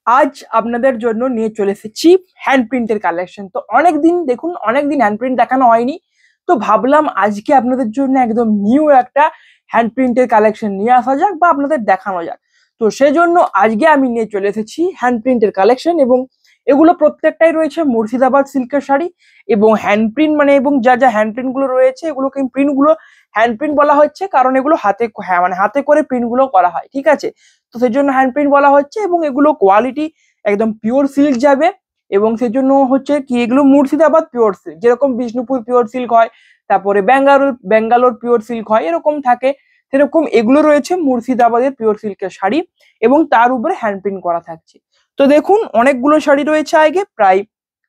আজ আপনাদের জন্য নিয়ে চলে এসেছি হ্যান্ড প্রিন্টের কালেকশন। তো অনেকদিন দেখুন, অনেকদিন হ্যান্ড প্রিন্ট দেখানো হয়নি, তো ভাবলাম আজকে আপনাদের জন্য একদম নিউ একটা হ্যান্ড প্রিন্টের কালেকশন নিয়ে আসা যাক বা আপনাদের দেখানো যাক। তো সেজন্য আজকে আমি নিয়ে চলে এসেছি হ্যান্ড প্রিন্টের কালেকশন, এবং এগুলো প্রত্যেকটাই রয়েছে মুর্শিদাবাদ সিল্কের শাড়ি এবং হ্যান্ড প্রিন্ট, মানে এবং যা যা হ্যান্ড প্রিন্ট গুলো রয়েছে এগুলোকে প্রিন্ট গুলো হ্যান্ড প্রিন্ট বলা হচ্ছে, কারণ এগুলো হাতে মানে হাতে করে প্রিন্ট গুলো করা হয়, ঠিক আছে। তো সেই জন্য হ্যান্ড প্রিন্ট বলা হচ্ছে, এবং এগুলো কোয়ালিটি একদম পিওর সিল্ক যাবে, এবং সেজন্য হচ্ছে কি এগুলো মুর্শিদাবাদ পিওর সিল্ক, যেরকম বিষ্ণুপুর পিওর সিল্ক হয়, তারপরে ব্যাঙ্গালোর পিওর সিল্ক হয়, এরকম থাকে, সেরকম এগুলো রয়েছে মুর্শিদাবাদের পিওর সিল্কের শাড়ি, এবং তার উপরে হ্যান্ড প্রিন্ট করা থাকছে। তো দেখুন অনেকগুলো শাড়ি রয়েছে, আগে প্রায়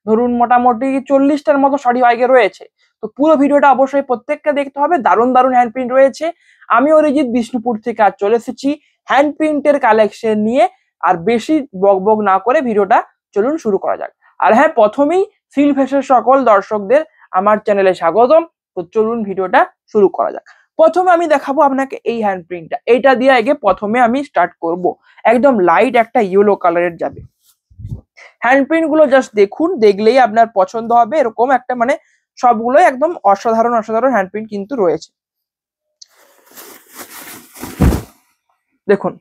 ধরুন মোটামুটি 40টার মতো শাড়ি আগে রয়েছে। তো পুরো ভিডিওটা অবশ্যই প্রত্যেকটা দেখতে হবে, দারুণ দারুণ হ্যান্ড প্রিন্ট রয়েছে। আমি অরিজিৎ বিষ্ণুপুর থেকে আজ চলে এসেছি হ্যান্ড প্রিন্টের কালেকশন নিয়ে। আর বেশি বকবক না করে ভিডিওটা চলুন শুরু করা যাক। আর হ্যাঁ, প্রথমেই সিল্ক ফেসের সকল দর্শকদের আমার চ্যানেলে স্বাগতম। তো চলুন ভিডিওটা শুরু করা যাক। প্রথমে আমি দেখাবো আপনাকে এই হ্যান্ড প্রিন্টটা, এইটা দিয়ে আগে প্রথমে আমি স্টার্ট করব। একদম লাইট একটা ইয়েলো কালারের যাবে হ্যান্ড প্রিন্ট গুলো, জাস্ট দেখুন, দেখলেই আপনার পছন্দ হবে। এরকম একটা মানে সবগুলোই একদম অসাধারণ অসাধারণ হ্যান্ড প্রিন্ট কিন্তু রয়েছে। দেখুন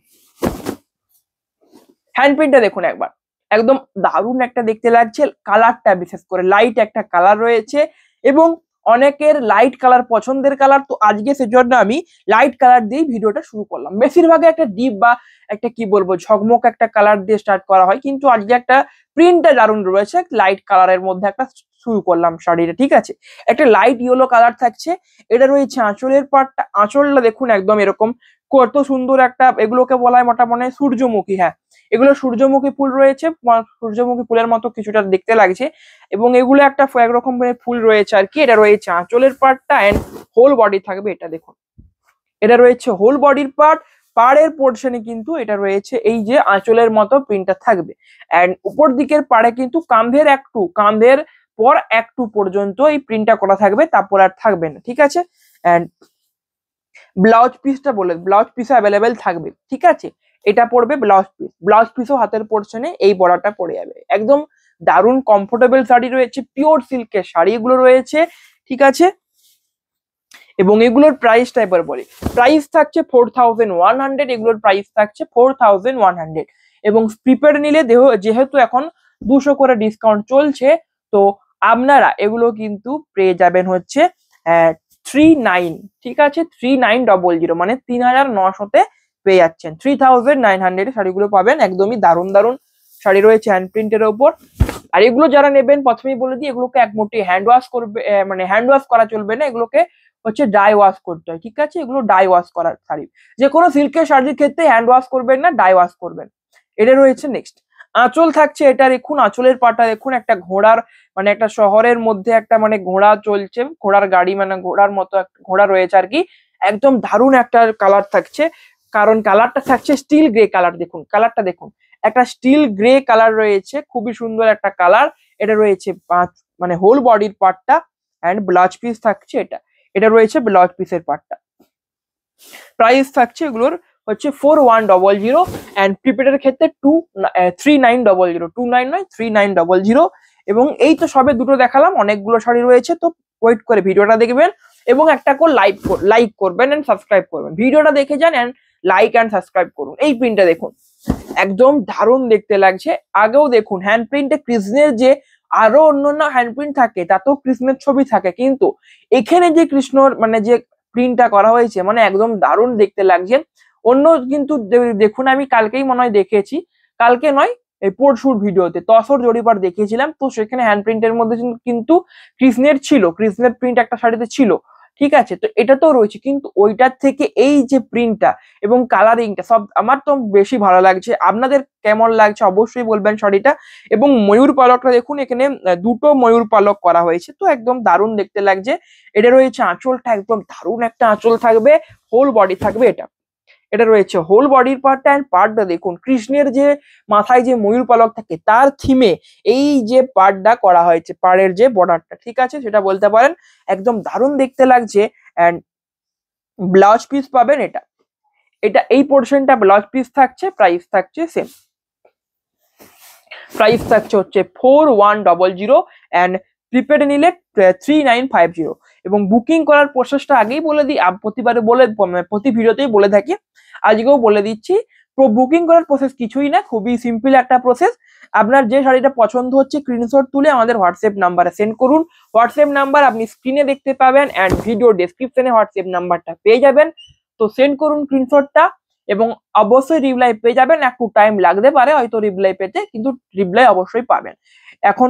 হ্যান্ড প্রিন্টটা দেখুন একবার, একদম দারুণ একটা দেখতে লাগছে। কালারটা বিশেষ করে লাইট একটা কালার রয়েছে, এবং অনেকের লাইট কালার পছন্দের কালার, তো আজকে সেজন্য আমি লাইট কালার দিয়ে ভিডিওটা শুরু করলাম। বেশিরভাগ একটা ডিপ বা একটা কি বলবো ঝকমক একটা কালার দিয়ে স্টার্ট করা হয়, কিন্তু আজকে একটা প্রিন্টটা দারুণ রয়েছে, লাইট কালারের মধ্যে একটা শুরু করলাম শাড়িটা, ঠিক আছে। একটা লাইট ইয়েলো কালার থাকছে। এটা রয়েছে আঁচলের পাটটা, আঁচলটা দেখুন একদম এরকম কত সুন্দর একটা, এগুলোকে বলা হয় মোটামুটি সূর্যমুখী, হ্যাঁ এগুলো সূর্যমুখী ফুল রয়েছে, সূর্যমুখী ফুলের মতো কিছুটা দেখতে লাগছে, এবং এগুলো একটা একরকম ফুল রয়েছে আর কি। এটা রয়েছে আঁচলের পার্টটা, এন্ড হোল বডি থাকবে, এটা দেখুন এটা রয়েছে হোল বডির পার্ট। পাড়ের পোর্শনে কিন্তু এটা রয়েছে এই যে আঁচলের মতো প্রিন্টটা থাকবে, এন্ড উপর দিকের পাড়ে কিন্তু কাঁধের পর একটু পর্যন্ত এই প্রিন্টটা করা থাকবে, তারপর আর থাকবে না, ঠিক আছে। এন্ড ব্লাউজ পিসও অ্যাভেলেবেল থাকবে, ঠিক আছে। এটা পড়বে ব্লাউজ পিসও হাতের পোর্শনে এই বর্ডারটা পড়ে যাবে। একদম দারুণ কমফোর্টেবল শাড়ি রয়েছে, পিওর সিল্কের শাড়িগুলো রয়েছে, ঠিক আছে। এবং এগুলোর প্রাইসটা এবার বলি, প্রাইস থাকছে 4100, এগুলোর প্রাইস থাকছে 4100। এবং প্রিপেড নিলে যেহেতু এখন 200 করে ডিসকাউন্ট চলছে, তো আপনারা এগুলো কিন্তু পেয়ে যাবেন হচ্ছে 39, ঠিক আছে, 3900, মানে 3900-তে পেয়ে যাচ্ছেন। 3900 শাড়িগুলো পাবেন, একদমই দারুণ দারুণ শাড়ি রয়েছে হ্যান্ড প্রিন্টের ওপর। আর এগুলো যারা নেবেন, প্রথমেই বলে দিই, এগুলোকে এক মুঠি হ্যান্ড ওয়াশ করবে, মানে হ্যান্ড ওয়াশ করা চলবে না, এগুলোকে হচ্ছে ডাই ওয়াশ করতে হয়, ঠিক আছে। এগুলো ডাই ওয়াশ করার শাড়ি, যে কোনো সিল্কের শাড়ির ক্ষেত্রে হ্যান্ড ওয়াশ করবেন না, ডাই ওয়াশ করবেন। এটা রয়েছে নেক্সট আঁচল থাকছে। এটা দেখুন আঁচলের পাটা দেখুন, একটা ঘোড়ার মানে একটা শহরের মধ্যে একটা মানে ঘোড়া চলছে, ঘোড়ার গাড়ি, মানে ঘোড়ার মতো একটা ঘোড়া রয়েছে আর কি। একদম দারুণ একটা কালার থাকছে, কারণ কালারটা থাকছে স্টিল গ্রে কালার। দেখুন কালারটা দেখুন, একটা স্টিল গ্রে কালার রয়েছে, খুবই সুন্দর একটা কালার। এটা রয়েছে মানে হোল বডির পার্টটা, অ্যান্ড ব্লাউজ পিস থাকছে এটা। এটা রয়েছে ব্লাউজ পিসের পার্টটা। প্রাইস থাকছে এগুলোর হচ্ছে 4100, অ্যান্ড প্রিপেডের ক্ষেত্রে 3900, 29 নয় 3900। এবং এই তো সবে দুটো দেখালাম, অনেকগুলো শাড়ি রয়েছে, তো ওয়েট করে ভিডিওটা দেখবেন, এবং একটা করে লাইক করবেন এন্ড সাবস্ক্রাইব করবেন। ভিডিওটা দেখে যান এন্ড লাইক এন্ড সাবস্ক্রাইব করুন। এই প্রিন্টটা দেখুন, একদম দারুণ দেখতে লাগছে। আগেও দেখুন হ্যান্ড প্রিন্টে কৃষ্ণের যে আরো অন্যান্য হ্যান্ড প্রিন্ট থাকে, তাতেও কৃষ্ণের ছবি থাকে, কিন্তু এখানে যে কৃষ্ণর মানে যে প্রিন্টটা করা হয়েছে, মানে একদম দারুণ দেখতে লাগছে। অন্য কিন্তু দেখুন, আমি কালকেই মনে হয় দেখেছি, কালকে নয় এই পরশুর ভিডিওতে তসর জরিপার দেখিয়েছিলাম, তো সেখানে হ্যান্ড প্রিন্টের মধ্যে কিন্তু কৃষ্ণের প্রিন্ট একটা শাড়িতে ছিল, ঠিক আছে। তো এটা তো রয়েছে, কিন্তু ওইটার থেকে এই যে প্রিন্টটা এবং কালারিংটা সব আমার তো বেশি ভালো লাগছে। আপনাদের কেমন লাগছে অবশ্যই বলবেন শাড়িটা। এবং ময়ূর পালকটা দেখুন, এখানে দুটো ময়ূর পালক করা হয়েছে, তো একদম দারুণ দেখতে লাগছে। এটা রয়েছে আঁচলটা, একদম দারুণ একটা আঁচল থাকবে, হোল বডি থাকবে এটা। এটা রয়েছে হোল বডির পার্টটা, অ্যান্ড পার্টটা দেখুন কৃষ্ণের যে মাথায় যে ময়ূর পালক থাকে তার থিমে এই যে পার্টটা করা হয়েছে, পাড়ের যে বর্ডারটা, ঠিক আছে, সেটা বলতে পারেন। একদম দারুণ দেখতে লাগছে। অ্যান্ড ব্লাউজ পিস পাবেন এটা। এটা এই পোর্শনটা ব্লাউজ পিস থাকছে, প্রাইস থাকছে সেম, প্রাইস থাকছে হচ্ছে 4100 অ্যান্ড প্রিপেড নিলে 3950। এবং বুকিং করার প্রসেসটা আগেই বলে দিই, প্রতিবারে বলে প্রতি ভিডিওতেই বলে থাকি, আজকেও বলে দিচ্ছি। বুকিং করার প্রসেস কিছুই না, খুবই সিম্পল একটা প্রসেস। আপনার যে শাড়িটা পছন্দ হচ্ছে স্ক্রিনশট তুলে আমাদের হোয়াটসঅ্যাপ নাম্বারে সেন্ড করুন। হোয়াটসঅ্যাপ নাম্বার আপনি স্ক্রিনে দেখতে পাবেন অ্যান্ড ভিডিও ডেসক্রিপশনে হোয়াটসঅ্যাপ নাম্বারটা পেয়ে যাবেন। তো সেন্ড করুন স্ক্রিনশটটা এবং অবশ্যই রিপ্লাই পেয়ে যাবেন। একটু টাইম লাগতে পারে হয়তো রিপ্লাই পেতে, কিন্তু রিপ্লাই অবশ্যই পাবেন। এখন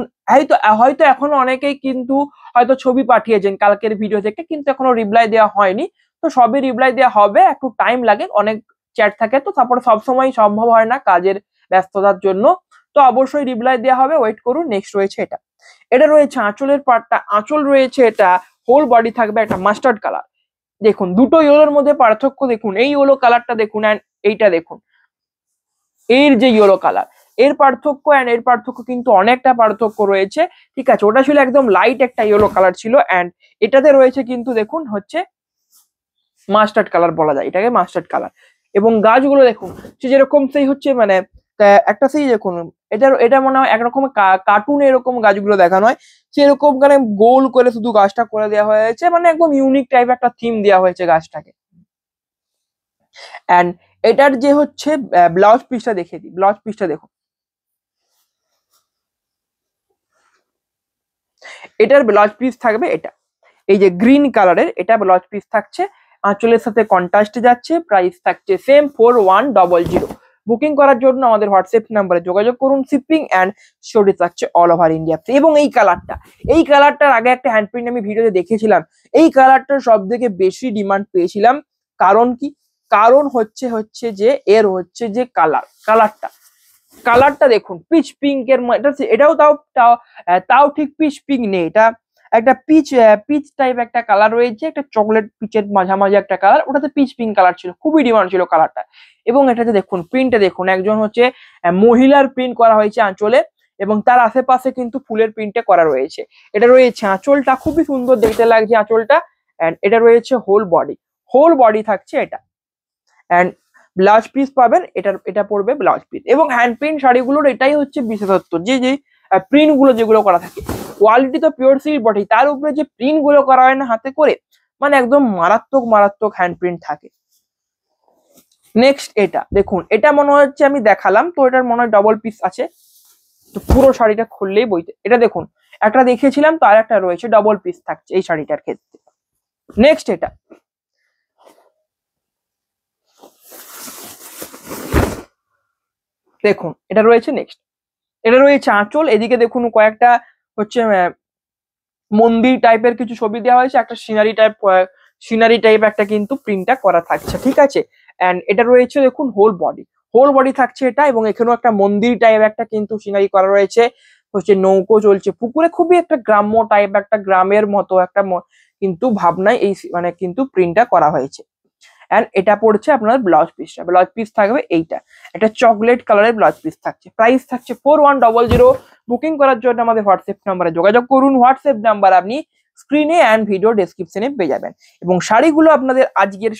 হয়তো এখনো অনেকেই কিন্তু হয়তো ছবি পাঠিয়েছেন কালকের ভিডিও থেকে, কিন্তু এখনো রিপ্লাই দেওয়া হয়নি। তো সবই রিপ্লাই দেওয়া হবে, একটু টাইম লাগে, অনেক চ্যাট থাকে, তো তারপরে সবসময় সম্ভব হয় না কাজের ব্যস্ততার জন্য। তো অবশ্যই রিপ্লাই দেওয়া হবে, ওয়েট করুন। নেক্সট রয়েছে এটা, এটা রয়েছে আঁচলের পার্টটা। আঁচল রয়েছে এটা হোল বডি থাকবে একটা মাস্টার্ড কালার। দেখুন দুটো ইয়েলোর মধ্যে পার্থক্য দেখুন, এই ইয়েলো কালারটা দেখুন অ্যান্ড এইটা দেখুন, এর যে ইয়েলো কালার, এর পার্থক্য অ্যান্ড এর পার্থক্য কিন্তু অনেকটা পার্থক্য রয়েছে। ঠিক আছে, ওটা ছিল একদম লাইট একটা ইয়েলো কালার ছিল অ্যান্ড এটাতে রয়েছে কিন্তু দেখুন হচ্ছে মাস্টার্ড কালার বলা যায় এটাকে, মাস্টার্ড কালার। এবং গাছগুলো দেখুন সে যেরকম সেই হচ্ছে মানে একটা সেই দেখুন, এটা মনে হয় একরকম কার্টুনে এরকম গাছগুলো দেখানো হয়, সেরকম মানে গোল করে শুধু গাছটা করে দেওয়া হয়েছে, মানে একদম ইউনিক টাইপ একটা থিম দেওয়া হয়েছে গাছটাকে। অ্যান্ড এটার যে হচ্ছে ব্লাউজ পিসটা দেখিয়ে দিই, ব্লাউজ পিসটা দেখুন, এটার ব্লাউজ পিস থাকবে এটা, এই যে গ্রিন কালারের এটা ব্লাউজ পিস থাকছে, আঁচলের সাথে কন্ট্রাস্টে যাচ্ছে, প্রাইস থাকছে সেম 4100। বুকিং করার জন্য আমাদের হোয়াটসঅ্যাপ নাম্বারে যোগাযোগ করুন। শিপিং অ্যান্ড স্টোরেজ থাকছে অল ওভার ইন্ডিয়া। এবং এই কালারটার আগে একটা হ্যান্ড প্রিন্ট আমি ভিডিওতে দেখেছিলাম, এই কালারটার সব থেকে বেশি ডিমান্ড পেয়েছিলাম। কারণ কি, কারণ হচ্ছে যে এর হচ্ছে যে কালারটা দেখুন পিচ পিঙ্কের, এটাও তাও ঠিক পিচ পিঙ্ক নেই, এটা একটা পিচ টাইপ একটা কালার রয়েছে, একটা চকলেট পিচের মাঝামাঝি একটা কালার, ওটাতে পিচ পিঙ্ক কালার ছিল, খুবই ডিমান্ড ছিল কালারটা। এবং এটাতে দেখুন প্রিন্টে দেখুন, একজন হচ্ছে মহিলার প্রিন্ট করা হয়েছে আঁচলে, এবং তার আশেপাশে কিন্তু ফুলের প্রিন্টে করা রয়েছে। এটা রয়েছে আঁচলটা, খুবই সুন্দর দেখতে লাগছে আঁচলটা। এন্ড এটা রয়েছে হোল বডি থাকছে এটা। এন্ড ব্লাউজ পিস পাবেন, এটা পড়বে ব্লাউজ পিস। এবং হ্যান্ড প্রিন্ট শাড়িগুলোর এটাই হচ্ছে বিশেষত্ব, যে প্রিন্ট গুলো যেগুলো করা থাকে, কোয়ালিটি তো পিওর সিল্ক বটেই, তার উপরে যে প্রিন্ট গুলো করা হয় না হাতে করে, মানে একদম মারাত্মক হ্যান্ড প্রিন্ট থাকে। নেক্সট এটা দেখুন, এটা মনে হচ্ছে আমি দেখালাম তো, এটার মনে হয় ডবল পিস আছে, তো পুরো শাড়িটা খুললেই বইতে, এটা দেখুন একটা দেখিয়েছিলাম তো, আর একটা রয়েছে ডবল পিস থাকছে এই শাড়িটার ক্ষেত্রে। নেক্সট এটা দেখুন, এটা রয়েছে নেক্সট, এটা রয়েছে আঁচল, এদিকে দেখুন কয়েকটা হচ্ছে মন্দির টাইপের কিছু ছবি দেওয়া হয়েছে, একটা সিনারি টাইপ একটা কিন্তু প্রিন্টটা করা থাকছে। ঠিক আছে, এন্ড এটা রয়েছে দেখুন হোল বডি থাকছে এটা, এবং এখানেও একটা মন্দির টাইপ একটা কিন্তু সিনারি করা রয়েছে, হচ্ছে নৌকো চলছে পুকুরে, খুবই একটা গ্রাম্য টাইপ, একটা গ্রামের মতো একটা কিন্তু ভাবনায় এই মানে কিন্তু প্রিন্টটা করা হয়েছে। এন্ড এটা পড়ছে আপনার ব্লাউজ পিস থাকবে এইটা, এটা চকলেট কালারের ব্লাউজ পিস থাকছে, প্রাইস থাকছে 4100। বুকিং করার জন্য আমাদের হোয়াটসঅ্যাপ নাম্বারে যোগাযোগ করুন। হোয়াটসঅ্যাপ নাম্বার আপনি স্ক্রিনে অ্যান্ড ভিডিও ডেসক্রিপশনে পেয়ে যাবেন। এবং শাড়িগুলো আপনাদের আজকের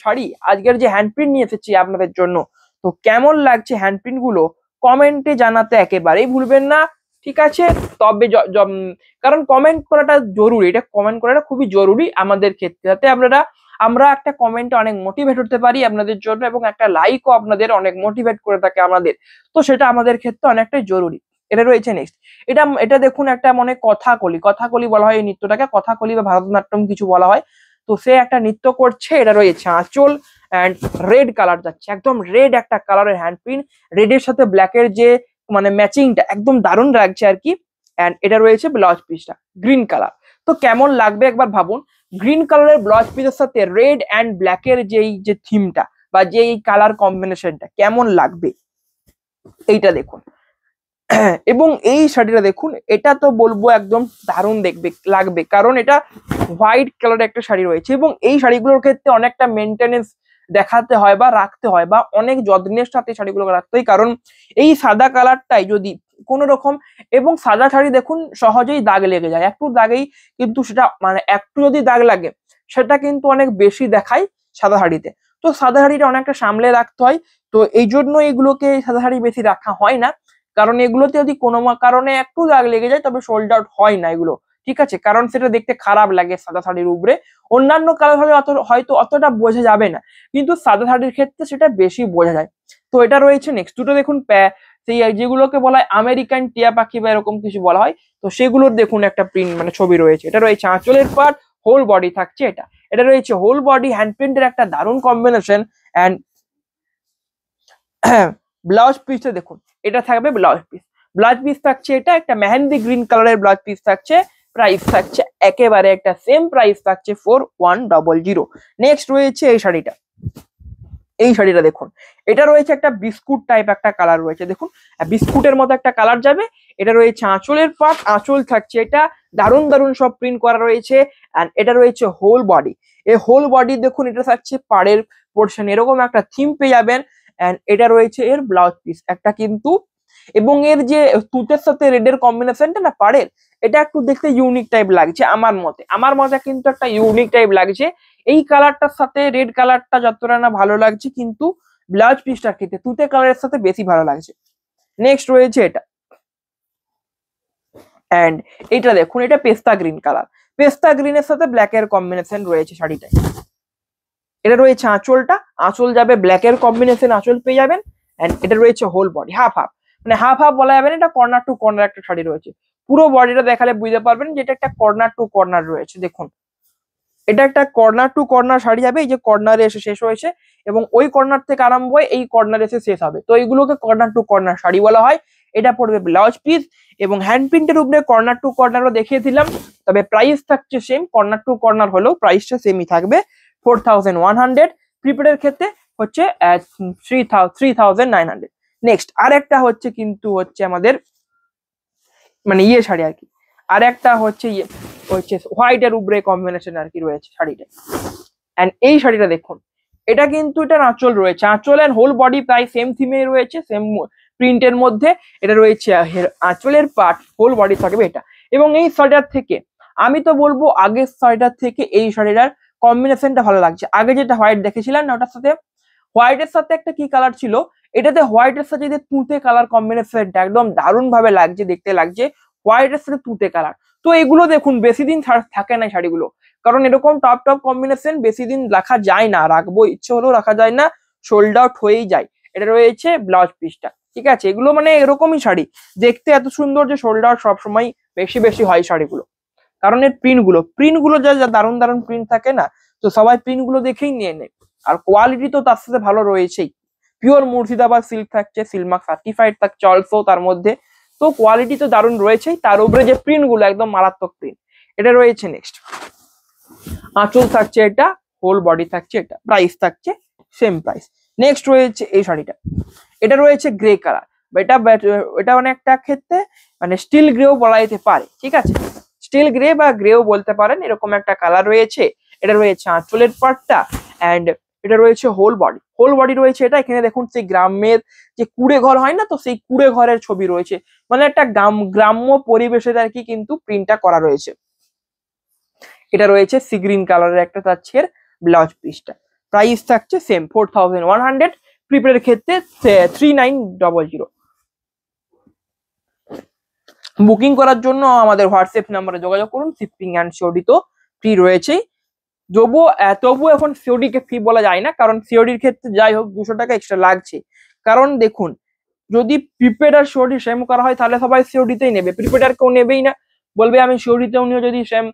যে হ্যান্ড প্রিন্ট নিয়ে এসেছি আপনাদের জন্য, তো কেমন লাগছে হ্যান্ড প্রিন্ট গুলো কমেন্টে জানাতে একেবারেই ভুলবেন না। ঠিক আছে, তবে কারণ কমেন্ট করাটা জরুরি, এটা কমেন্ট করাটা খুবই জরুরি আমাদের ক্ষেত্রে, যাতে আমরা একটা কমেন্টে অনেক মোটিভেট হতে পারি আপনাদের জন্য, এবং একটা লাইকও আপনাদের অনেক মোটিভেট করে থাকে আমাদের, তো সেটা আমাদের ক্ষেত্রে অনেকটাই জরুরি। এটা রয়েছে নেক্সট, এটা দেখুন একটা মনে কথাকলি বলা হয় এই নৃত্যটাকে, কথাকলি বা ভারতনাট্যম কিছু বলা হয়, তো সে একটা নৃত্য করছে। এটা রয়েছে আঁচল অ্যান্ড রেড কালার যাচ্ছে, একদম রেড একটা কালারের হ্যান্ড প্রিন্ট, রেডের সাথে ব্ল্যাকের যে মানে ম্যাচিংটা একদম দারুণ লাগছে আর কি। অ্যান্ড এটা রয়েছে ব্লাউজ পিসটা গ্রিন কালার, তো কেমন লাগবে একবার ভাবুন, গ্রিন কালারের ব্লাউজ পিসের সাথে রেড অ্যান্ড ব্ল্যাকের যে থিমটা বা যে কালার কম্বিনেশনটা কেমন লাগবে এইটা দেখুন। এবং এই শাড়িটা দেখুন, এটা তো বলবো একদম দারুণ লাগবে, কারণ এটা হোয়াইট কালারের একটা শাড়ি রয়েছে, এবং এই শাড়িগুলোর ক্ষেত্রে অনেকটা মেনটেনেন্স দেখাতে হয় বা রাখতে হয়, বা অনেক যত্নের সাথে শাড়িগুলোকে রাখতে হয়, কারণ এই সাদা কালারটাই যদি কোনো রকম, এবং সাদা শাড়ি দেখুন সহজেই দাগ লেগে যায়, একটু দাগেই কিন্তু সেটা মানে একটু যদি দাগ লাগে সেটা কিন্তু অনেক বেশি দেখায় সাদা শাড়িতে। তো সাদা শাড়িটা অনেকটা সামলে রাখতে হয়, তো এই জন্য এগুলোকে সাদা শাড়ি বেশি রাখা হয় না, কারণ এগুলোতে যদি কোনো কারণে একটু দাগ লেগে যায় তবে সোল্ড আউট হয় না এগুলো, ঠিক আছে, কারণ সেটা দেখতে খারাপ লাগে সাদা শাড়ির উপরে। অন্যান্য কালার হলে হয়তো অতটা বোঝা যাবে না, কিন্তু সাদা শাড়ির ক্ষেত্রে সেটা বেশি বোঝা যায়। তো এটা রয়েছে। নেক্সট দুটো দেখুন, সেই যেগুলোকে বলা হয় আমেরিকান টিয়া পাখি বা এরকম কিছু বলা হয়, তো সেগুলোর দেখুন একটা প্রিন্ট মানে ছবি রয়েছে। এটা রয়েছে আঁচলের পার্ট, হোল বডি থাকছে এটা। এটা রয়েছে হোল বডি হ্যান্ড প্রিন্টের একটা দারুণ কম্বিনেশন। অ্যান্ড ব্লাউজ পিসটা দেখুন, এটা থাকবে ব্লাউজ পিস। ব্লাউজ পিস থাকছে এটা একটা মেহেন্দি গ্রিন কালারের ব্লাউজ পিস থাকছে। প্রাইস থাকছে একেবারে একটা সেম প্রাইস থাকছে 4100। নেক্সট রয়েছে এই শাড়িটা। এই শাড়িটা দেখুন, এটা রয়েছে একটা বিস্কুট টাইপ একটা কালার রয়েছে, দেখুন বিস্কুটের মতো একটা কালার যাবে। এটা রয়েছে আঁচলের পার্ট, আঁচল থাকছে এটা, দারুণ দারুণ সব প্রিন্ট করা রয়েছে। অ্যান্ড এটা রয়েছে হোল বডি। এই হোল বডি দেখুন, এটা থাকছে পাড়ের পোর্শন, এরকম একটা থিম পেয়ে যাবেন। অ্যান্ড এটা রয়েছে এর ব্লাউজ পিস একটা কিন্তু, এবং এর যে তুতের সাথে রেডের কম্বিনেশনটা না পাড়ের, এটা একটু দেখতে ইউনিক টাইপ লাগছে আমার মতে কিন্তু একটা ইউনিক টাইপ লাগছে। এই কালারটার সাথে রেড কালারটা যতটা না ভালো লাগছে, কিন্তু ব্লাউজ পিসটা খেতে তুতে কালারের সাথে বেশি ভালো লাগছে। নেক্সট রয়েছে এটা। অ্যান্ড এটা দেখুন, এটা পেস্তা গ্রিন কালার, পেস্তা গ্রিনের সাথে ব্ল্যাক এর কম্বিনেশন রয়েছে শাড়িটায়। এটা রয়েছে আঁচলটা, আঁচল যাবে ব্ল্যাক এর কম্বিনেশন আঁচল পেয়ে যাবেন। অ্যান্ড এটা রয়েছে হোল বডি, হাফ হাফ, মানে হাফ হাফ বলা যাবে না, এটা কর্নার টু কর্নার একটা শাড়ি রয়েছে। পুরো বডিটা দেখালে বুঝতে পারবেন যে এটা একটা কর্নার টু কর্নার রয়েছে। দেখুন এটা একটা কর্নার টু কর্নার শাড়ি হবে, এই যে কর্নারে এসে শেষ হয়েছে এবং ওই কর্নার থেকে আরম্ভ হয়ে এই কর্নারে এসে শেষ হবে, তো এইগুলোকে কর্নার টু কর্নার শাড়ি বলা হয়। এটা পড়বে ব্লাউজ পিস এবং হ্যান্ড প্রিন্টের উপরে কর্নার টু কর্নারও দেখিয়ে দিলাম, তবে প্রাইস থাকছে সেম, কর্নার টু কর্নার হলেও প্রাইসটা সেমই থাকবে 4100। প্রিপেডের ক্ষেত্রে হচ্ছে 3900। নেক্সট আর একটা হচ্ছে কিন্তু হচ্ছে আমাদের মানে ইয়ে শাড়ি আর কি, আর একটা হচ্ছে ইয়ে হচ্ছে হোয়াইট এর উপরে কম্বিনেশন আর কি রয়েছে শাড়িটা। এন্ড এই শাড়িটা দেখুন, এটা কিন্তু এটার আঁচল রয়েছে, আঁচল এন্ড হোল বডি প্রায় সেম থিমে রয়েছে, সেম প্রিন্টের মধ্যে। এটা রয়েছে আঁচলের পার্ট, হোল বডি থাকবে এটা। এবং এই শাড়িটার থেকে আমি তো বলবো আগের শাড়িটার থেকে এই শাড়িটার কম্বিনেশনটা ভালো লাগছে। আগে যেটা হোয়াইট দেখেছিলাম না, ওটার সাথে হোয়াইটের সাথে একটা কি কালার ছিল, এটাতে হোয়াইটের সাথে যে তুঁতে কালার কম্বিনেশনটা একদম দারুণ ভাবে লাগছে, দেখতে লাগছে হোয়াইটের সাথে তুঁতে কালার। তো এগুলো দেখুন বেশি দিন থাকে না শাড়িগুলো, কারণ এরকম টপ টপ কম্বিনেশন বেশি দিন রাখা যায় না, রাখবো ইচ্ছে হলেও রাখা যায় না, সোল্ড আউট হয়েই যায়। এটা রয়েছে ব্লাউজ পিসটা, ঠিক আছে। এগুলো মানে এরকমই শাড়ি দেখতে এত সুন্দর যে সোল্ড আউট সবসময় বেশি বেশি হয় শাড়িগুলো, কারণ এর প্রিন্টগুলো যা যা দারুণ দারুণ প্রিন্ট থাকে না, তো সবাই প্রিন্টগুলো দেখেই নিয়ে নেয়। আর কোয়ালিটি তো তার সাথে ভালো রয়েছেই, পিওর মুর্শিদাবাদ সিল্ক থাকছে, সিলমার্ক সার্টিফাইড থাকছে অলসো তার মধ্যে, তো কোয়ালিটি তো দারুণ রয়েছেই, তার উপরে যে প্রিন্টগুলো একদম মারাত্মক প্রিন্ট। এটা রয়েছে নেক্সট, আঁচল থাকছে এটা, হোল বডি থাকছে এটা, প্রাইস থাকছে সেম প্রাইস। নেক্সট রয়েছে এই শাড়িটা, এটা রয়েছে গ্রে কালার, এটা অনেকটা ক্ষেত্রে মানে স্টিল গ্রেও বলা যেতে পারে, ঠিক আছে, স্টিল গ্রে বা গ্রেও বলতে পারেন, এরকম একটা কালার রয়েছে। এটা রয়েছে আঁচলের পার্টটা, অ্যান্ড এটা রয়েছে হোল বডি রয়েছে এটা। এখানে দেখুন সেই গ্রামের যে কুড়ে ঘর হয় না, তো সেই কুড়ে ঘরের ছবি রয়েছে, মানে একটা গ্রাম্য পরিবেশের আর কি কিন্তু প্রিন্টটা করা রয়েছে। এটা রয়েছে সি গ্রিন কালারের একটা থাকছে ব্লাউজ পিসটা, প্রাইস থাকছে সেম 4100। প্রিপেডের ক্ষেত্রে 3900। বুকিং করার জন্য আমাদের হোয়াটসঅ্যাপ নাম্বারে যোগাযোগ করুন, শিপিং অ্যান্ড সিওডি তো ফ্রি রয়েছেই। তবু এখন সিওডি কে ফ্রি বলা যায় না, কারণ সিওডির ক্ষেত্রে যাই হোক 200 টাকা এক্সট্রা লাগছে। কারণ দেখুন, যদি প্রিপেড আর সিওডি সেম করা হয় তাহলে সবাই সিওডিতেই নেবে, প্রিপেড আর কেউ নেবেই না, বলবে আমি সিওডিতেও নিয়ে যদি সেম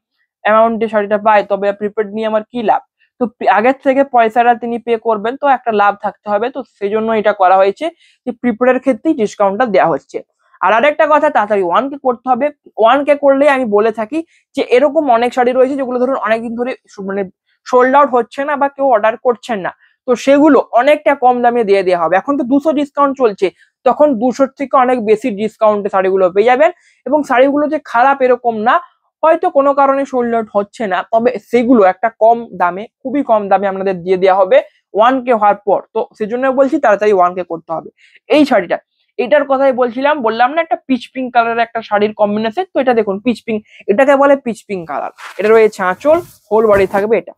অ্যামাউন্টে শাড়িটা পাই তবে প্রিপেড নিয়ে আমার কি লাভ। তো আগের থেকে পয়সাটা তিনি পে করবেন, তো একটা লাভ থাকতে হবে, তো সেই জন্য এটা করা হয়েছে যে প্রিপেডের ক্ষেত্রেই ডিসকাউন্টটা দেওয়া হচ্ছে। আর আরেকটা কথা, তাড়াতাড়ি 1K করতে হবে। 1K করলে আমি বলে থাকি যে এরকম অনেক শাড়ি রয়েছে যেগুলো ধরুন অনেকদিন ধরে মানে সোল্ড আউট হচ্ছে না বা কেউ অর্ডার করছেন না, তো সেগুলো অনেকটা কম দামে দিয়ে দেওয়া হবে। এখন তো 200 ডিসকাউন্ট চলছে, তখন 200 থেকে অনেক বেশি ডিসকাউন্টে শাড়িগুলো পেয়ে যাবেন। এবং শাড়িগুলো যে খারাপ এরকম না, হয়তো কোনো কারণে সোল্ড আউট হচ্ছে না, তবে সেগুলো একটা কম দামে, খুবই কম দামে আপনাদের দিয়ে দেওয়া হবে 1K হওয়ার পর। তো সেজন্য বলছি তাড়াতাড়ি 1K করতে হবে। এই শাড়িটা, এটার কথাই বললাম না, একটা পিচ পিঙ্ক কালারের একটা শাড়ির কম্বিনেশন, তো এটা দেখুন পিচ পিঙ্ক, এটাকে বলে পিচ পিঙ্ক কালার। এটা রয়েছে আঁচল, হোল বডি থাকবে এটা,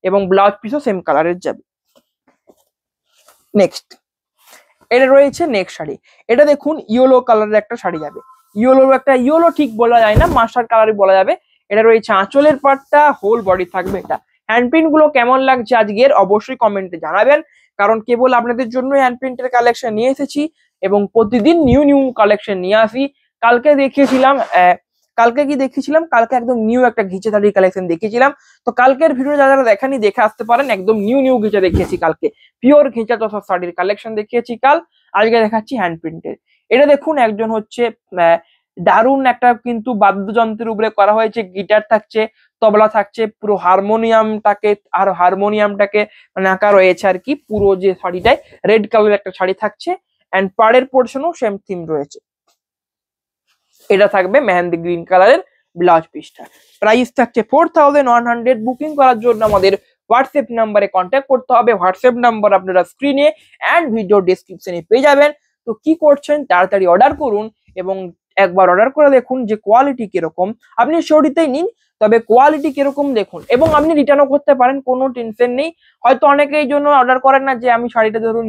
এবং ব্লাউজ পিসও সেম কালারের যাবে। নেক্সট এটা রয়েছে নেক্সট শাড়ি। এটা দেখুন ইয়েলো কালারের একটা শাড়ি যাবে, ইয়েলো ঠিক বলা যায় না, মাস্টার্ড কালারই বলা যাবে। এটা রয়েছে আঁচলের পাটটা, হোল বডি থাকবে এটা। হ্যান্ডপ্রিন্ট গুলো কেমন লাগছে আজকের অবশ্যই কমেন্টে জানাবেন, কারণ কেবল আপনাদের জন্য হ্যান্ডপ্রিন্টের কালেকশন নিয়ে এসেছি এবং প্রতিদিন নিউ নিউ কালেকশন নিয়ে আসি। কালকে দেখিয়েছিলাম কালকে একদম নিউ একটা ঘিচে শাড়ির কালেকশন দেখিয়েছিলাম। তো কালকের ভিডিও যারা দেখেনি দেখে আসতে পারেন, একদম নিউ নিউ ঘিচে দেখিয়েছি কালকে, পিওর ঘিচা তথা শাড়ির কালেকশন দেখিয়েছি কাল। আজকে দেখাচ্ছি হ্যান্ড প্রিন্টের। এটা দেখুন একজন হচ্ছে দারুণ একটা কিন্তু বাদ্যযন্ত্রের উপরে করা হয়েছে, গিটার থাকছে, তবলা থাকছে, পুরো হারমোনিয়ামটাকে মানে আঁকা রয়েছে আর কি। পুরো যে শাড়িটায় রেড কালারের একটা শাড়ি থাকছে, অ্যান্ড পাড়ের পোর্শনও সেম থিম রয়েছে। এটা থাকবে মেহেন্দি গ্রিন কালারের ব্লাউজ পিসটা। প্রাইস থাকছে 4100। বুকিং করার জন্য আমাদের হোয়াটসঅ্যাপ নাম্বারে কন্ট্যাক্ট করতে হবে। হোয়াটসঅ্যাপ নাম্বার আপনারা স্ক্রিনে অ্যান্ড ভিডিও ডেসক্রিপশনে পেয়ে যাবেন। তো কি করছেন, তাড়াতাড়ি অর্ডার করুন এবং একবার অর্ডার করে দেখুন যে কোয়ালিটি কিরকম। আপনি শোরুতেই নিন, তবে কোয়ালিটি কিরকম দেখুন, এবং আপনি রিটার্নও করতে পারেন, কোনো টেনশন নেই। হয়তো অনেকেই জন্য অর্ডার করেন না যে আমি শাড়িটা ধরুন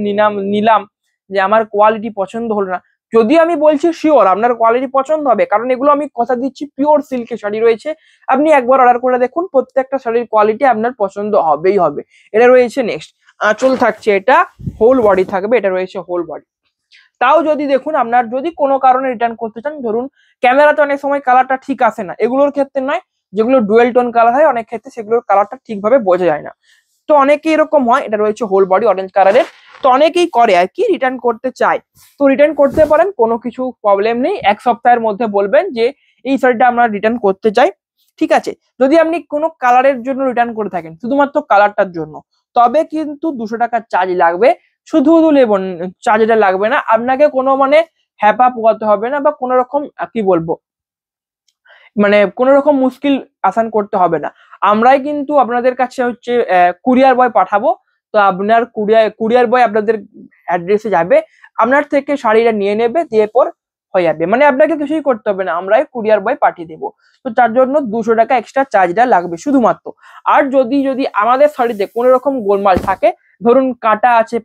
নিলাম যে আমার কোয়ালিটি পছন্দ হলো না। যদিও আমি বলছি শিওর আপনার কোয়ালিটি পছন্দ হবে, কারণ এগুলো আমি কথা দিচ্ছি পিওর সিল্কের শাড়ি রয়েছে। আপনি একবার অর্ডার করে দেখুন, প্রত্যেকটা শাড়ির কোয়ালিটি আপনার পছন্দ হবেই হবে। এটা রয়েছে নেক্সট আঁচল থাকছে, এটা হোল বডি থাকবে, এটা রয়েছে হোল বডি। তাও যদি দেখুন আপনার যদি কোনো কারণে রিটার্ন করতে চান, ধরুন ক্যামেরাতে অনেক সময় কালারটা ঠিক আসে না, এগুলোর ক্ষেত্রে নয়, যেগুলো ডুয়েল টোন কালার হয় অনেক ক্ষেত্রে সেগুলোর কালারটা ঠিকভাবে বোঝা যায় না। তো অনেকেই এরকম হয়। এটা রয়েছে হোল বডি অরেঞ্জ কালারের। তো অনেকেই করে আর কি, রিটার্ন করতে চায়, তো রিটার্ন করতে পারেন, কোনো কিছু প্রবলেম নেই। এক সপ্তাহের মধ্যে বলবেন যে এই শাড়িটা আমরা রিটার্ন করতে চাই, ঠিক আছে। যদি আপনি কোনো কালারের জন্য রিটার্ন করে থাকেন, শুধুমাত্র কালারটার জন্য, তবে কিন্তু 200 টাকা চার্জ লাগবে। শুধু লেবন চার্জটা লাগবে না, আপনাকে কোনো মানে হ্যাপা পোয়াতে হবে না, বা কোনো রকম কি বলবো মানে কোনো রকম মুশকিল আসান করতে হবে না। আমরাই কিন্তু আপনাদের কাছে হচ্ছে কুরিয়ার বয় পাঠাবো। তো আপনার কুরিয়ার বয় আপনাদের অ্যাড্রেসে যাবে, আপনার থেকে শাড়িটা নিয়ে নেবে, দিয়ে পর হয়ে যাবে। মানে আপনাকে কিছুই করতে হবে না, আমরাই কুরিয়ার বয় পাঠিয়ে দেবো। তো তার জন্য 200 টাকা এক্সট্রা চার্জটা লাগবে শুধুমাত্র। আর যদি যদি আমাদের শাড়িতে কোনো রকম গোলমাল থাকে, ধরুন কাটা আছে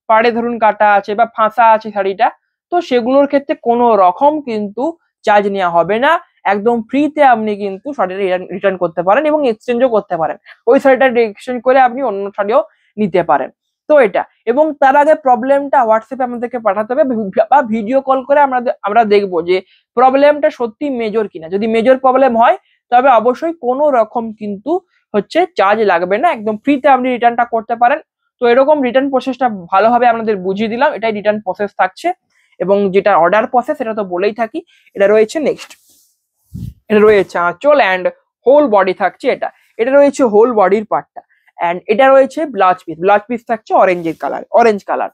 পাড়ে ধরুন কাটা আছে বা ফাঁসা আছে শাড়িটা, তো সেগুলোর ক্ষেত্রে কোনো রকম কিন্তু চার্জ নেওয়া হবে না। একদম ফ্রিতে আপনি কিন্তু শাড়িটা রিটার্ন করতে পারেন এবং এক্সচেঞ্জও করতে পারেন। ওই শাড়িটা এক্সচেঞ্জ করে আপনি অন্য শাড়িও নিতে পারেন। তো এটা, এবং তার আগে প্রবলেমটা হোয়াটসঅ্যাপে আমাদেরকে পাঠাতে হবে বা ভিডিও কল করে আমরা দেখবো যে প্রবলেমটা সত্যি মেজর কিনা। যদি মেজর প্রবলেম হয় তবে অবশ্যই কোনো রকম কিন্তু হচ্ছে চার্জ লাগবে না, একদম ফ্রিতে আপনি রিটার্নটা করতে পারেন। তো এরকম রিটার্ন প্রসেসটা ভালোভাবে আপনাদের বুঝিয়ে দিলাম, এটাই রিটার্ন প্রসেস থাকছে। এবং যেটা অর্ডার প্রসেস সেটা তো বলেই থাকি। এটা রয়েছে নেক্সট, এটা রয়েছে আঁচল অ্যান্ড হোল বডি থাকছে। এটা রয়েছে হোল বডির পার্টটা, অ্যান্ড এটা রয়েছে ব্লাউজ পিস থাকছে অরেঞ্জ কালার,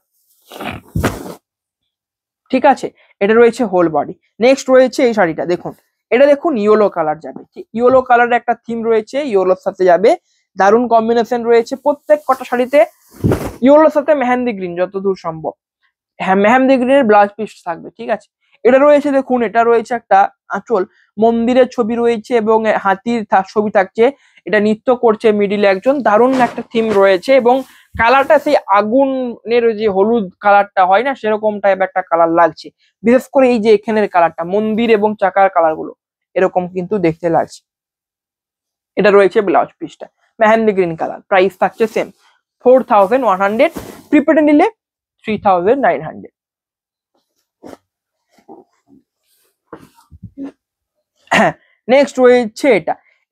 ঠিক আছে। এটা রয়েছে হোল বডি। নেক্সট রয়েছে এই শাড়িটা দেখুন, এটা দেখুন ইয়েলো কালার যাবে, ইয়েলো কালারের একটা থিম রয়েছে, ইয়েলোর সাথে যাবে, দারুণ কম্বিনেশন রয়েছে প্রত্যেক কটা শাড়িতে। ইয়েলোর সাথে মেহেন্দি গ্রিন যতদূর সম্ভব, হ্যাঁ মেহেন্দি গ্রিনের ব্লাউজ পিস থাকবে, ঠিক আছে। এটা রয়েছে দেখুন, এটা রয়েছে একটা আঁচল, মন্দিরের ছবি রয়েছে এবং হাতির ছবি থাকছে। এটা নৃত্য করছে মিডিলে একজন, দারুণ একটা থিম রয়েছে এবং কালারটা সেই আগুনের যে হলুদ কালারটা হয় না, সেরকম টাইপ একটা কালার লাগছে। বিশেষ করে এই যে এখানের কালারটা, মন্দির এবং চাকার কালার গুলো এরকম কিন্তু দেখতে লাগছে। এটা রয়েছে ব্লাউজ পিসটা মেহেন্দি গ্রিন কালার। প্রাইস থাকছে সেম 4100, প্রিপেড নিলে 3900। নেক্সট রয়েছে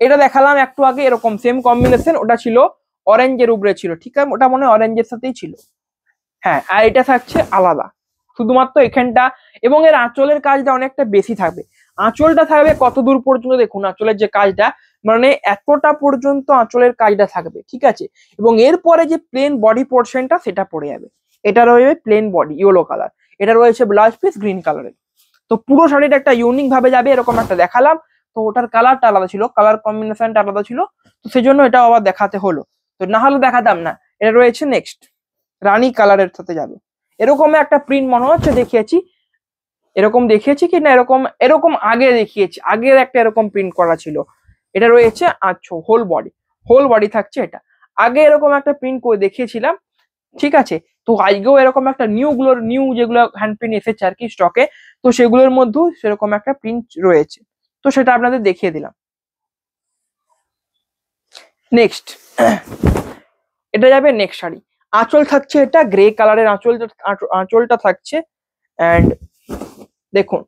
এটা দেখালাম একটু আগে, এরকম সেম কম্বিনেশন, ওটা ছিল অরেঞ্জের উপরে ছিল, ঠিক আছে, ওটা মনে হয় অরেঞ্জের সাথেই ছিল। হ্যাঁ, আর এটা থাকছে আলাদা শুধুমাত্র এখানটা, এবং এর আঁচলের কাজটা অনেকটা বেশি থাকবে। আঁচলটা থাকবে কত দূর পর্যন্ত দেখুন, আঁচলের যে কাজটা মানে এতটা পর্যন্ত আঁচলের কাজটা থাকবে, ঠিক আছে। এবং এরপরে যে প্লেন বডি পোর্শনটা সেটা পড়ে যাবে। এটা রয়েছে প্লেন বডি ইয়েলো কালার, এটা রয়েছে ব্লাউজ পিস গ্রিন কালারের। তো পুরো শাড়িটা একটা ইউনিক ভাবে যাবে, এরকম একটা দেখালাম। তো ওটার কালারটা আলাদা ছিল, কালার কম্বিনেশনটা আলাদা ছিল, তো সেই জন্য এটা আবার দেখাতে হলো, তো না হলে দেখাতাম না। এটা রয়েছে নেক্সট রানী কালারের সাথে যাবে, এরকম একটা প্রিন্ট মনে হচ্ছে দেখিয়েছি, এরকম দেখিয়েছি কি না, এরকম এরকম আগে দেখিয়েছি, আগের একটা এরকম প্রিন্ট করা ছিল। এটা রয়েছে আচ্ছা হোল বডি থাকছে। এটা আগে এরকম একটা প্রিন্ট করে দেখিয়েছিলাম, ঠিক আছে। তো আজকেও এরকম একটা নিউ যেগুলো হ্যান্ড প্রিন্ট এসেছে আর কি স্টকে, তো সেগুলোর মধ্যেও সেরকম একটা প্রিন্ট রয়েছে, তো সেটা আপনাদের দেখিয়ে দিলাম। নেক্সট এটা যাবে নেক্সট শাড়ি। আঁচল থাকছে এটা গ্রে কালারের আঁচলটা থাকছে। অ্যান্ড দেখুন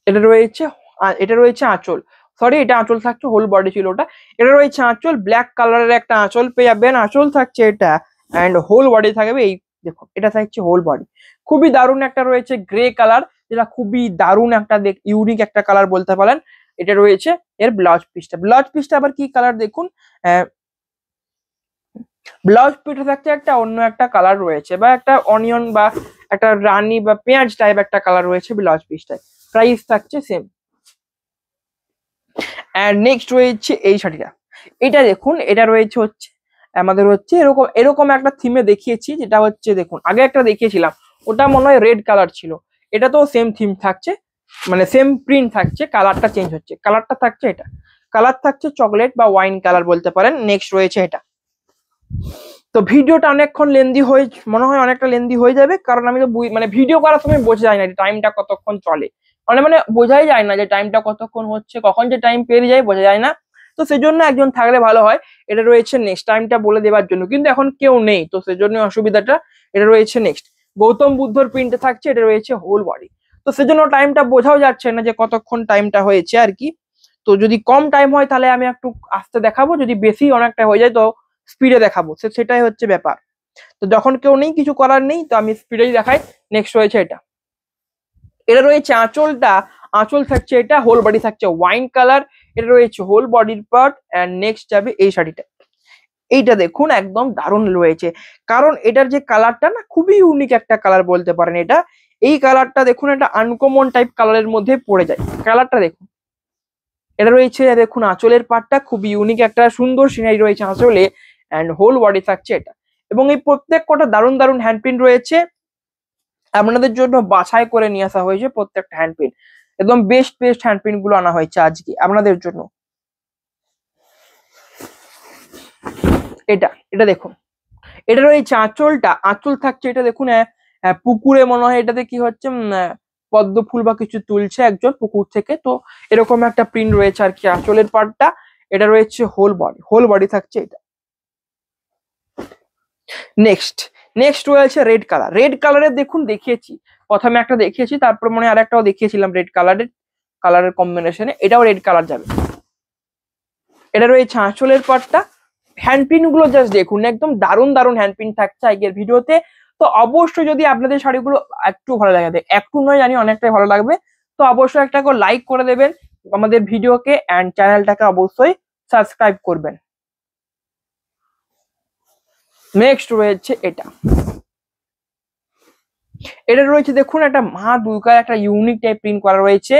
এটা রয়েছে আঁচল, সরি এটা আঁচল থাকছে, হোল বডি ছিল ওটা। এটা রয়েছে আঁচল, ব্ল্যাক কালারের একটা আঁচল পেয়ে যাবেন, আঁচল থাকছে এটা। অ্যান্ড হোল বডি থাকবে এই দেখুন, এটা থাকছে হোল বডি। খুবই দারুণ একটা রয়েছে গ্রে কালার, যেটা খুবই দারুণ একটা ইউনিক একটা কালার বলতে পারেন। এটা রয়েছে এর ব্লাউজ পিসটা আবার কি কালার দেখুন, ব্লাউজ পিসটা থাকছে একটা অন্য একটা কালার রয়েছে, বা একটা অনিয়ন বা একটা রানী বা পেঁয়াজ টাইপ একটা কালার রয়েছে ব্লাউজ পিসটায়। প্রাইস থাকছে সেম। অ্যান্ড নেক্সট রয়েছে এই শাড়িটা। এটা দেখুন, এটা রয়েছে হচ্ছে আমাদের হচ্ছে এরকম এরকম একটা থিমে দেখিয়েছি, যেটা হচ্ছে দেখুন আগে একটা দেখিয়েছিলাম, ওটা মনে হয় রেড কালার ছিল। এটা তো সেম থিম থাকছে, মানে সেম প্রিন্ট থাকছে, কালারটা চেঞ্জ হচ্ছে। কালারটা থাকছে এটা, কালার থাকছে চকলেট বা ওয়াইন কালার বলতে পারেন। নেক্সট রয়েছে এটা। তো ভিডিওটা অনেকক্ষণ লেন্দি হয়ে মনে হয় অনেকটা লেন্দি হয়ে যাবে, কারণ আমি তো মানে ভিডিও করার সময় বোঝা যায় না যে টাইমটা কতক্ষণ চলে, মানে বোঝাই যায় না যে টাইমটা কতক্ষণ হচ্ছে, কখন যে টাইম পেরিয়ে যায় বোঝা যায় না। তো সেজন্য একজন থাকলে ভালো হয়। এটা রয়েছে নেক্সট, টাইমটা বলে দেওয়ার জন্য, কিন্তু এখন কেউ নেই, তো সেজন্য অসুবিধাটা। এটা রয়েছে নেক্সট, গৌতম বুদ্ধর প্রিন্টে থাকছে, এটা রয়েছে হোল বডি। তো সেজন্য টাইমটা বোঝাও যাচ্ছে না যে কতক্ষণ টাইমটা হয়েছে আর কি। তো যদি কম টাইম হয় তাহলে আমি একটু আস্তে দেখাবো, যদি বেশি অনেকটা হয়ে যায় তো স্পিডে দেখাবো, সেটাই হচ্ছে ব্যাপার। তো যখন কেউ নেই, কিছু করার নেই, তো আমি স্পিডেই দেখাই। নেক্সট রয়েছে এটা। এটা রয়েছে আঁচলটা, আঁচল থাকছে এটা, হোল বডি থাকছে ওয়াইন কালার। এটা রয়েছে হোল বডির পার্ট। অ্যান্ড নেক্সট যাবে এই শাড়িটা। এইটা দেখুন একদম দারুণ রয়েছে, কারণ এটার যে কালারটা না খুবই ইউনিক একটা কালার বলতে পারেন এটা। এই কালারটা দেখুন, একটা আনকমন টাইপ কালারের মধ্যে পড়ে যায়, কালারটা দেখুন। এটা রয়েছে দেখুন আঁচলের পার্টটা খুবই ইউনিক একটা সুন্দর সিনারি রয়েছে আঁচলে। অ্যান্ড হোল বডি থাকছে এটা। এবং এই প্রত্যেক কটা দারুণ দারুণ হ্যান্ড প্রিন্ট রয়েছে, আপনাদের জন্য বাছাই করে নিয়ে আসা হয়েছে প্রত্যেকটা হ্যান্ড প্রিন্ট। একদম বেস্ট বেস্ট হ্যান্ড প্রিন্ট গুলো আনা হয়েছে আজকে আপনাদের জন্য। এটা এটা দেখুন, এটা রয়েছে আঁচলটা, আঁচল থাকছে এটা দেখুন পুকুরে মনে হয় এটাতে কি হচ্ছে পদ্ম ফুল বা কিছু তুলছে একজন পুকুর থেকে, তো এরকম একটা প্রিন্ট রয়েছে আর কি আঁচলের পার্টটা। এটা রয়েছে হোল বডি থাকছে এটা। নেক্সট নেক্সট রয়েছে রেড কালার। রেড কালারের দেখুন দেখিয়েছি, প্রথমে একটা দেখিয়েছি, তারপর মনে হয় আরেকটাও দেখিয়েছিলাম রেড কালারের কম্বিনেশনে, এটাও রেড কালার যাবে। এটা রয়েছে আঁচলের পার্টটা। হ্যান্ডপ্রিন্ট গুলো জাস্ট দেখুন, একদম দারুণ দারুণ হ্যান্ডপ্রিন্ট থাকছে আজকের ভিডিওতে। তো অবশ্যই যদি আপনাদের শাড়িগুলো একটু ভালো লাগে, একটু নয় জানি অনেকটাই ভালো লাগবে, তো অবশ্যই একটা করে লাইক করে দেবেন আমাদের ভিডিওকে, অ্যান্ড চ্যানেলটাকে অবশ্যই সাবস্ক্রাইব করবেন। নেক্সট রয়েছে এটা। এটা রয়েছে দেখুন একটা মা দুর্গার একটা ইউনিক টাইপ প্রিন্ট করা রয়েছে।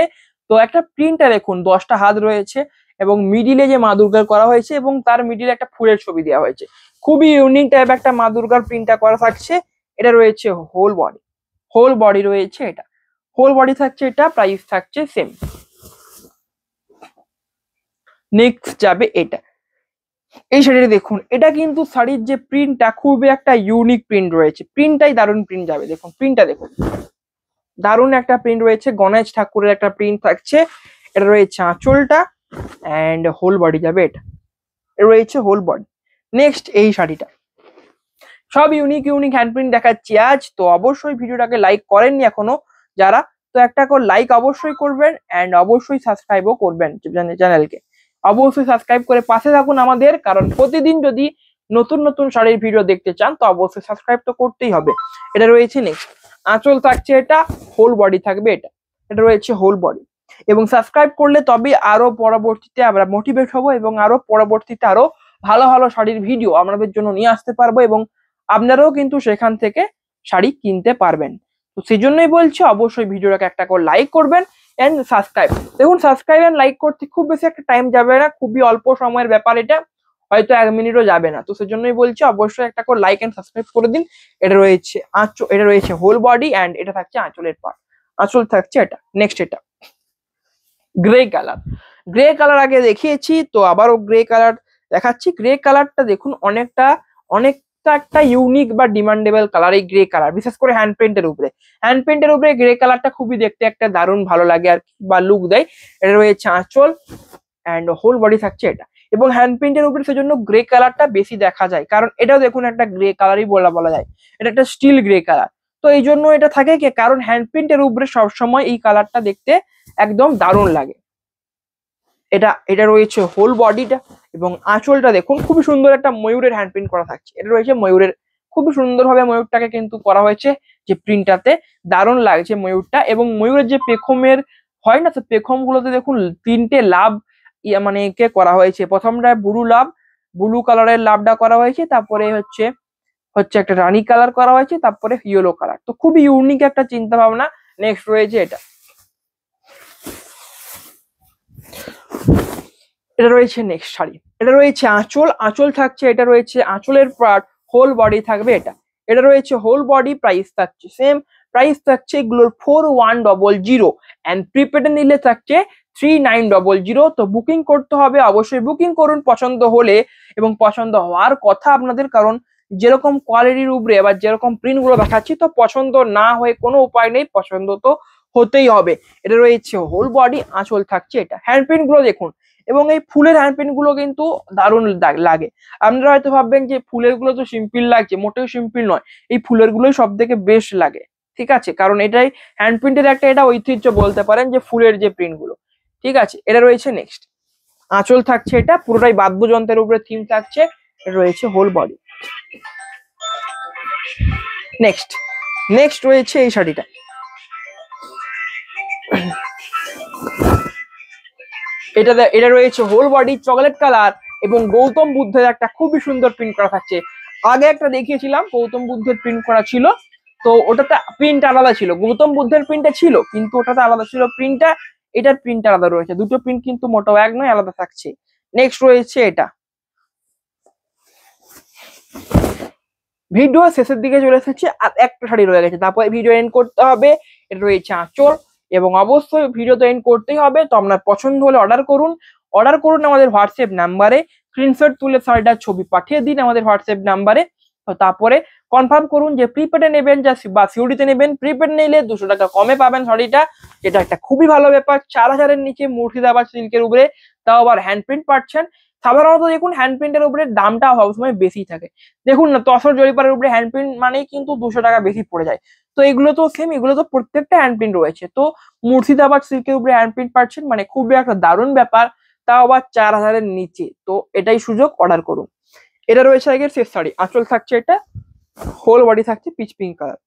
তো একটা প্রিন্টটা দেখুন, 10টা হাত রয়েছে, এবং মিডিলে যে মা দুর্গার করা হয়েছে, এবং তার মিডিলে একটা ফুলের ছবি দেওয়া হয়েছে। খুবই ইউনিক টাইপ একটা মা দুর্গার প্রিন্টটা করা থাকছে। এটা রয়েছে হোল বডি রয়েছে এটা, হোল বডি থাকছে এটা, প্রাইস থাকছে সেম। নেক্সট যাবে এটা। এই শাড়িটা দেখুন, এটা কিন্তু শাড়ির যে প্রিন্টটা খুবই একটা ইউনিক প্রিন্ট রয়েছে, প্রিন্টটাই দারুণ প্রিন্ট যাবে। দেখুন প্রিন্টটা দেখুন, দারুণ একটা প্রিন্ট রয়েছে, গণেশ ঠাকুরের একটা প্রিন্ট থাকছে। এটা রয়েছে আঁচলটা, অ্যান্ড হোল বডি যাবে এটা, রয়েছে হোল বডি। নেক্সট এই শাড়িটা, সব ইউনিক ইউনিক হ্যান্ড প্রিন্ট দেখাচ্ছি আজ। তো অবশ্যই ভিডিওটাকে লাইক করেননি এখনো যারা, তো একটা করে লাইক অবশ্যই করবেন, অ্যান্ড অবশ্যই সাবস্ক্রাইবও করবেন চ্যানেলকে। অবশ্যই সাবস্ক্রাইব করে পাশে থাকুন আমাদের, কারণ প্রতিদিন যদি নতুন নতুন শাড়ির ভিডিও দেখতে চান তো অবশ্যই সাবস্ক্রাইব তো করতেই হবে। এটা রয়েছে নেক্সট, আঁচল থাকছে এটা, হোল বডি থাকবে এটা, এটা রয়েছে হোল বডি। এবং সাবস্ক্রাইব করলে তবে আরো পরবর্তীতে আমরা মোটিভেট হব, এবং আরো পরবর্তীতে আরো ভালো ভালো শাড়ির ভিডিও আপনাদের জন্য নিয়ে আসতে পারবো, এবং আপনারাও কিন্তু সেখান থেকে শাড়ি কিনতে পারবেন। তো সেই জন্যই বলছি অবশ্যই ভিডিওটাকে একটা করে লাইক করবেন, এন্ড সাবস্ক্রাইব। দেখুন সাবস্ক্রাইব এন্ড লাইক করতে খুব বেশি একটা টাইম যাবে না, খুবই অল্প সময়ের ব্যাপার এটা, হয়তো 1 মিনিটও যাবে না। তো সেজন্যই বলছি অবশ্যই একটা করে লাইক এন্ড সাবস্ক্রাইব করে দিন। এটা রয়েছে হোল বডি, অ্যান্ড এটা থাকছে আঁচলের পার্ট, আঁচল থাকছে এটা। নেক্সট এটা গ্রে কালার। গ্রে কালার আগে দেখিয়েছি, তো আবারও গ্রে কালার দেখাচ্ছি। গ্রে কালারটা দেখুন অনেক একটা ইউনিক বা ডিমান্ডেবল কালার এই গ্রে কালার, বিশেষ করে হ্যান্ড পেন্টের উপরে। হ্যান্ড পেন্টের উপরে গ্রে কালারটা খুবই দেখতে একটা দারুণ ভালো লাগে আর কি, বা লুক দেয়। এটা রয়েছে আঁচল অ্যান্ড হোল বডি থাকছে এটা। এবং হ্যান্ড প্রিন্টের উপরে সেজন্য গ্রে কালারটা বেশি দেখা যায়, কারণ এটাও দেখুন একটা গ্রে কালারই বলা যায়, এটা একটা স্টিল গ্রে কালার। তো এই জন্য এটা থাকে কি, কারণ হ্যান্ড প্রিন্টের উপরে সবসময় এই কালারটা দেখতে একদম দারুণ লাগে। এটা রয়েছে হোল বডিটা, এবং আঁচলটা দেখুন খুবই সুন্দর একটা ময়ূরের হ্যান্ড প্রিন্ট করা থাকছে। এটা রয়েছে ময়ূরের, খুবই সুন্দরভাবে ময়ূরটাকে কিন্তু করা হয়েছে যে প্রিন্টটাতে, দারুণ লাগছে ময়ূরটা। এবং ময়ূরের যে পেখমের হয় না, তো পেখম গুলোতে দেখুন 3টে লাভ মানে কে করা হয়েছে। প্রথমটা ব্লু কালারের লাভটা করা হয়েছে, তারপরে হচ্ছে একটা রানী কালার করা হয়েছে, তারপরে ইয়েলো কালার। তো খুবই ইউনিক একটা চিন্তা ভাবনা। নেক্সট রয়েছে এটা রয়েছে নেক্সট শাড়ি। এটা রয়েছে আঁচল থাকছে, এটা রয়েছে আঁচলের পার্ট, হোল বডি থাকবে এটা রয়েছে হোল বডি। প্রাইস থাকছে সেম, প্রাইস থাকছে এগুলোর 4100 অ্যান্ড প্রিপেডে নিলে থাকছে 3900। তো বুকিং করতে হবে, অবশ্যই বুকিং করুন পছন্দ হলে, এবং পছন্দ হওয়ার কথা আপনাদের, কারণ যেরকম কোয়ালিটির উপরে বা যেরকম প্রিন্ট গুলো দেখাচ্ছি, তো পছন্দ না হয়ে কোনো উপায় নেই, পছন্দ তো হতেই হবে। এটা রয়েছে হোল বডি, আঁচল থাকছে এটা। হ্যান্ড প্রিন্ট গুলো দেখুন, এবং এই ফুলের হ্যান্ড প্রিন্ট গুলো কিন্তু দারুণ লাগে। আপনারা হয়তো ভাববেন যে ফুলের গুলো তো সিম্পল লাগছে, মোটেও সিম্পল নয়, এই ফুলের গুলোই সব থেকে বেস্ট লাগে, ঠিক আছে, কারণ এটাই হ্যান্ড প্রিন্টের একটা এটা ঐতিহ্য বলতে পারেন, যে ফুলের যে প্রিন্ট গুলো, ঠিক আছে। এটা রয়েছে নেক্সট আঁচল থাকছে, এটা পুরোটাই বাদ্যযন্ত্রের উপরে থিম থাকছে। এটা রয়েছে হোল বডি। নেক্সট রয়েছে এই শাড়িটা। এটা রয়েছে হোল বডি চকলেট কালার, এবং গৌতম বুদ্ধের একটা খুবই সুন্দর প্রিন্ট করা থাকছে। আগে একটা দেখিয়েছিলাম গৌতম বুদ্ধের প্রিন্ট করা ছিল, তো ওটাতে প্রিন্ট আলাদা ছিল, গৌতম বুদ্ধের প্রিন্টটা ছিল কিন্তু ওটাতে আলাদা ছিল প্রিন্টটা, এটার প্রিন্ট আলাদা রয়েছে, দুটো প্রিন্ট কিন্তু মোটেও এক নয়, আলাদা থাকছে। নেক্সট রয়েছে এটা। ভিডিও শেষের দিকে চলে এসেছে, আর একটা শাড়ি রয়ে গেছে, তারপরে ভিডিও এন্ড করতে হবে। এটা রয়েছে আঁচল, এবং অবশ্যই ভিডিও তো এন্ড করতেই হবে। তো আপনার পছন্দ হলে অর্ডার করুন আমাদের হোয়াটসঅ্যাপ নাম্বারে, স্ক্রিনশট তুলে শাড়িটার ছবি পাঠিয়ে দিন আমাদের হোয়াটসঅ্যাপ নাম্বারে। তো তারপরে কনফার্ম করুন যে প্রিপেডে নেবেন বা সিওডিতে নেবেন। প্রিপেড নিলে 200 টাকা কমে পাবেন শাড়িটা, এটা একটা খুবই ভালো ব্যাপার। 4000-এর নিচে মুর্শিদাবাদ সিল্কের উপরে, তাও আবার হ্যান্ড প্রিন্ট পাচ্ছেন। সাধারণত দেখুন হ্যান্ড প্রিন্টের উপরে দামটা সবসময় বেশি থাকে, দেখুন না তসর জরিপারের উপরে হ্যান্ড প্রিন্ট মানেই কিন্তু 200 টাকা বেশি পড়ে যায়। তো এগুলো তো সেম, এগুলো তো প্রত্যেকটা হ্যান্ড প্রিন্ট রয়েছে। তো মুর্শিদাবাদ সিল্কের উপরে হ্যান্ড প্রিন্ট পাচ্ছেন, মানে খুবই একটা দারুণ ব্যাপার, তাও আবার 4000-এর নিচে। তো এটাই সুযোগ, অর্ডার করুন। এটা রয়েছে আগের শেষ শাড়ি, আঁচল থাকছে এটা, হোল বডি থাকছে পিচ পিঙ্ক কালার।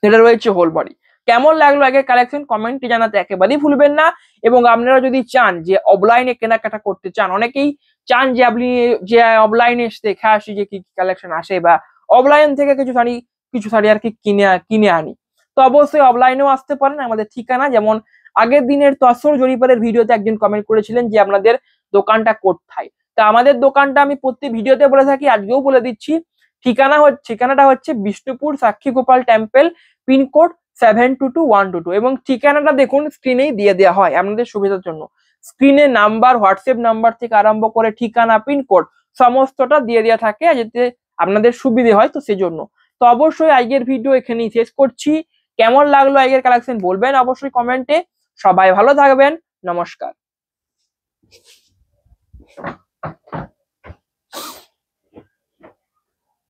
এটা রয়েছে হোল বডি। কেমন লাগলো আগের কালেকশন কমেন্টে জানাতে একেবারেই ভুলবেন না। এবং আপনারা যদি চান যে অফলাইনে কেনাকাটা করতে চান, অনেকেই চান যে আপনি যে অফলাইনে দেখে আসি যে কি কালেকশন আসে, বা অফলাইন থেকে কিছু শাড়ি আর কি কিনে আনি, তো অবশ্যই অফলাইনেও আসতে পারেন। আমাদের ঠিকানা যেমন আগের দিনের তসর জরিপারের ভিডিওতে একজন কমেন্ট করেছিলেন যে আপনাদের দোকানটা কোথায়, তা আমাদের দোকানটা আমি প্রত্যেক ভিডিওতে বলে থাকি, আজকেও বলে দিচ্ছি। ঠিকানাটা হচ্ছে বিষ্ণুপুর সাক্ষী গোপাল টেম্পল, পিনকোড 722122। এবং ঠিকানাটা দেখুন স্ক্রিনেই দিয়ে দেওয়া হয় আপনাদের সুবিধার জন্য। স্ক্রিনে নাম্বার, হোয়াটসঅ্যাপ নাম্বার থেকে আরম্ভ করে ঠিকানা, পিনকোড সমস্তটা দিয়ে দেওয়া থাকে, যাতে আপনাদের সুবিধে হয়, তো সেজন্য। তো অবশ্যই আজকের ভিডিও এখানেই শেষ করছি। কেমন লাগলো আজকের কালেকশন বলবেন অবশ্যই কমেন্টে। সবাই ভালো থাকবেন, নমস্কার।